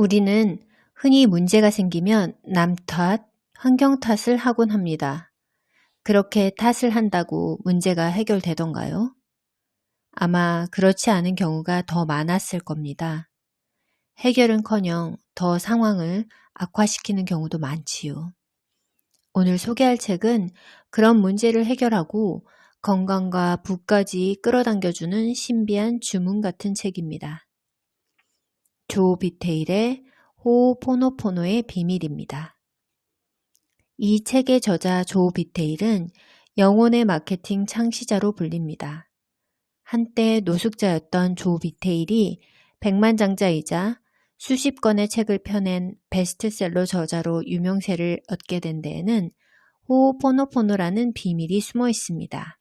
우리는 흔히 문제가 생기면 남 탓, 환경 탓을 하곤 합니다. 그렇게 탓을 한다고 문제가 해결되던가요? 아마 그렇지 않은 경우가 더 많았을 겁니다. 해결은커녕 더 상황을 악화시키는 경우도 많지요. 오늘 소개할 책은 그런 문제를 해결하고 건강과 부까지 끌어당겨주는 신비한 주문 같은 책입니다. 조 비테일의 호오포노포노의 비밀입니다. 이 책의 저자 조 비테일은 영혼의 마케팅 창시자로 불립니다. 한때 노숙자였던 조 비테일이 백만장자이자 수십 권의 책을 펴낸 베스트셀러 저자로 유명세를 얻게 된 데에는 호오포노포노라는 비밀이 숨어 있습니다.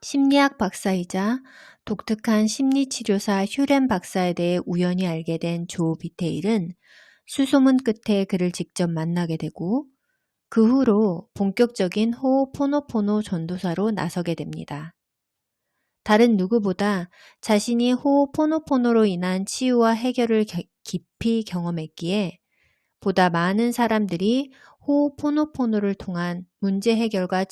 심리학 박사이자 독특한 심리치료사 휴렌 박사에 대해 우연히 알게 된 조 비테일은 수소문 끝에 그를 직접 만나게 되고 그 후로 본격적인 호오포노포노 전도사로 나서게 됩니다. 다른 누구보다 자신이 호오포노포노로 인한 치유와 해결을 깊이 경험했기에 보다 많은 사람들이 호오포노포노를 통한 문제 해결과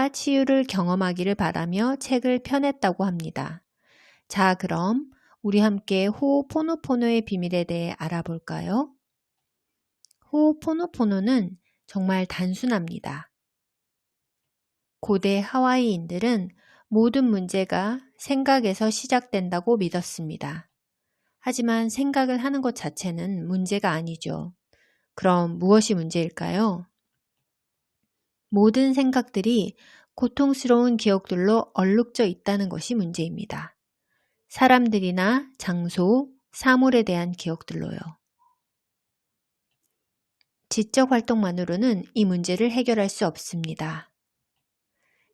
치유를 경험하기를 바라며 책을 펴냈다고 합니다. 자, 그럼 우리 함께 호오포노포노의 비밀에 대해 알아볼까요? 호오포노포노는 정말 단순합니다. 고대 하와이인들은 모든 문제가 생각에서 시작된다고 믿었습니다. 하지만 생각을 하는 것 자체는 문제가 아니죠. 그럼 무엇이 문제일까요? 모든 생각들이 고통스러운 기억들로 얼룩져 있다는 것이 문제입니다. 사람들이나 장소, 사물에 대한 기억들로요. 지적 활동만으로는 이 문제를 해결할 수 없습니다.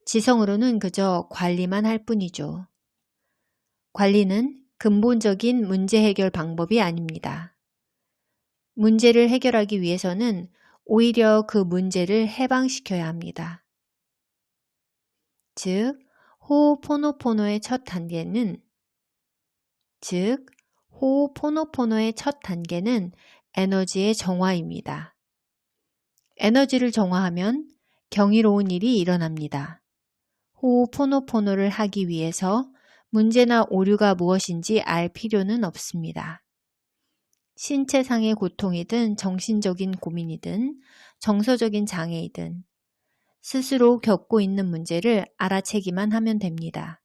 지성으로는 그저 관리만 할 뿐이죠. 관리는 근본적인 문제 해결 방법이 아닙니다. 문제를 해결하기 위해서는 오히려 그 문제를 해방시켜야 합니다. 즉, 호오포노포노의 첫 단계는 에너지의 정화입니다. 에너지를 정화하면 경이로운 일이 일어납니다. 호오포노포노를 하기 위해서 문제나 오류가 무엇인지 알 필요는 없습니다. 신체상의 고통이든 정신적인 고민이든 정서적인 장애이든 스스로 겪고 있는 문제를 알아채기만 하면 됩니다.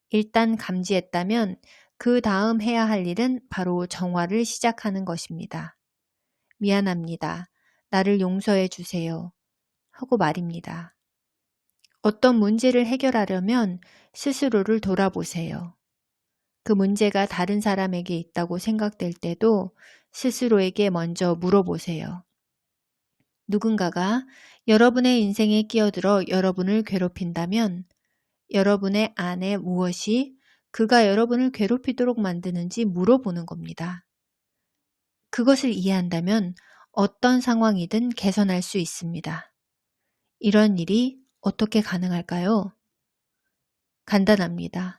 일단 감지했다면 그 다음 해야 할 일은 바로 정화를 시작하는 것입니다. 미안합니다. 나를 용서해 주세요. 하고 말입니다. 어떤 문제를 해결하려면 스스로를 돌아보세요. 그 문제가 다른 사람에게 있다고 생각될 때도 스스로에게 먼저 물어보세요. 누군가가 여러분의 인생에 끼어들어 여러분을 괴롭힌다면 여러분의 안에 무엇이 그가 여러분을 괴롭히도록 만드는지 물어보는 겁니다. 그것을 이해한다면 어떤 상황이든 개선할 수 있습니다. 이런 일이 어떻게 가능할까요? 간단합니다.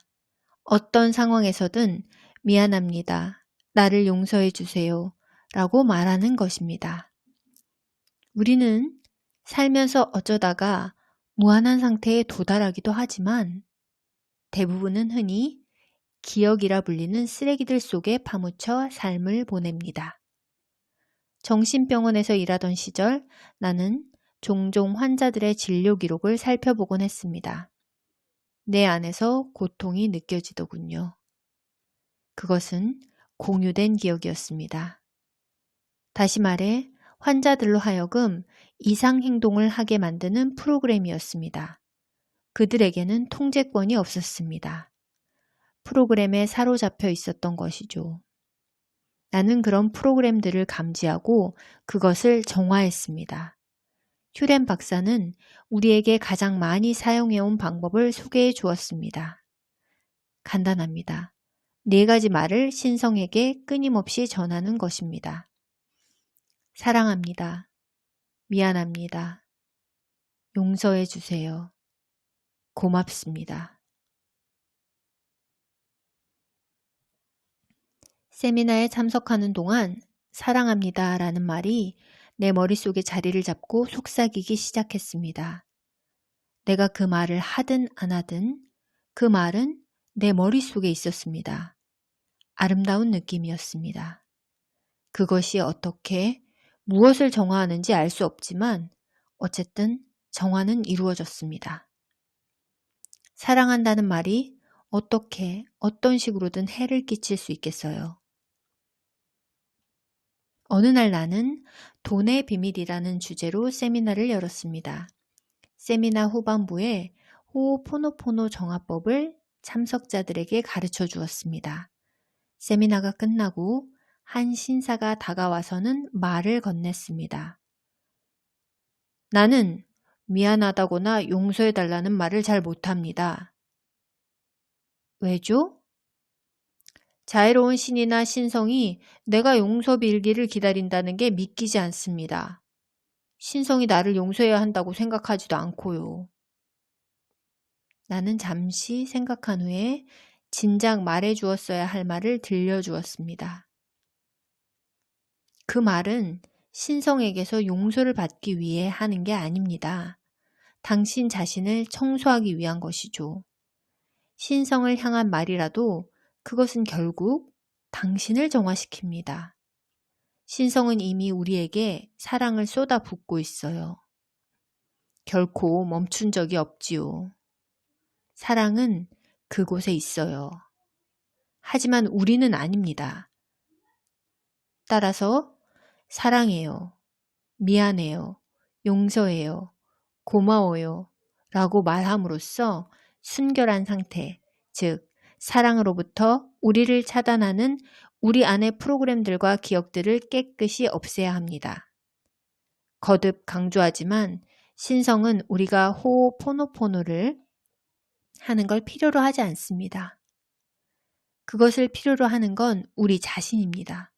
어떤 상황에서든 미안합니다. 나를 용서해 주세요. 라고 말하는 것입니다. 우리는 살면서 어쩌다가 무한한 상태에 도달하기도 하지만 대부분은 흔히 기억이라 불리는 쓰레기들 속에 파묻혀 삶을 보냅니다. 정신병원에서 일하던 시절 나는 종종 환자들의 진료 기록을 살펴보곤 했습니다. 내 안에서 고통이 느껴지더군요. 그것은 공유된 기억이었습니다. 다시 말해 환자들로 하여금 이상 행동을 하게 만드는 프로그램이었습니다. 그들에게는 통제권이 없었습니다. 프로그램에 사로잡혀 있었던 것이죠. 나는 그런 프로그램들을 감지하고 그것을 정화했습니다. 휴렌 박사는 우리에게 가장 많이 사용해온 방법을 소개해 주었습니다. 간단합니다. 4가지 말을 신성에게 끊임없이 전하는 것입니다. 사랑합니다. 미안합니다. 용서해 주세요. 고맙습니다. 세미나에 참석하는 동안 사랑합니다 라는 말이 내 머릿속에 자리를 잡고 속삭이기 시작했습니다. 내가 그 말을 하든 안 하든 그 말은 내 머릿속에 있었습니다. 아름다운 느낌이었습니다. 그것이 어떻게 무엇을 정화하는지 알 수 없지만 어쨌든 정화는 이루어졌습니다. 사랑한다는 말이 어떻게 어떤 식으로든 해를 끼칠 수 있겠어요. 어느 날 나는 돈의 비밀이라는 주제로 세미나를 열었습니다. 세미나 후반부에 호오포노포노 정화법을 참석자들에게 가르쳐 주었습니다. 세미나가 끝나고 한 신사가 다가와서는 말을 건넸습니다. 나는 미안하다거나 용서해달라는 말을 잘 못합니다. 왜죠? 자애로운 신이나 신성이 내가 용서 빌기를 기다린다는 게 믿기지 않습니다. 신성이 나를 용서해야 한다고 생각하지도 않고요. 나는 잠시 생각한 후에 진작 말해 주었어야 할 말을 들려주었습니다. 그 말은 신성에게서 용서를 받기 위해 하는 게 아닙니다. 당신 자신을 청소하기 위한 것이죠. 신성을 향한 말이라도 그것은 결국 당신을 정화시킵니다. 신성은 이미 우리에게 사랑을 쏟아붓고 있어요. 결코 멈춘 적이 없지요. 사랑은 그곳에 있어요. 하지만 우리는 아닙니다. 따라서 사랑해요, 미안해요, 용서해요, 고마워요 라고 말함으로써 순결한 상태, 즉 사랑으로부터 우리를 차단하는 우리 안의 프로그램들과 기억들을 깨끗이 없애야 합니다. 거듭 강조하지만 신성은 우리가 호오포노포노를 하는 걸 필요로 하지 않습니다. 그것을 필요로 하는 건 우리 자신입니다.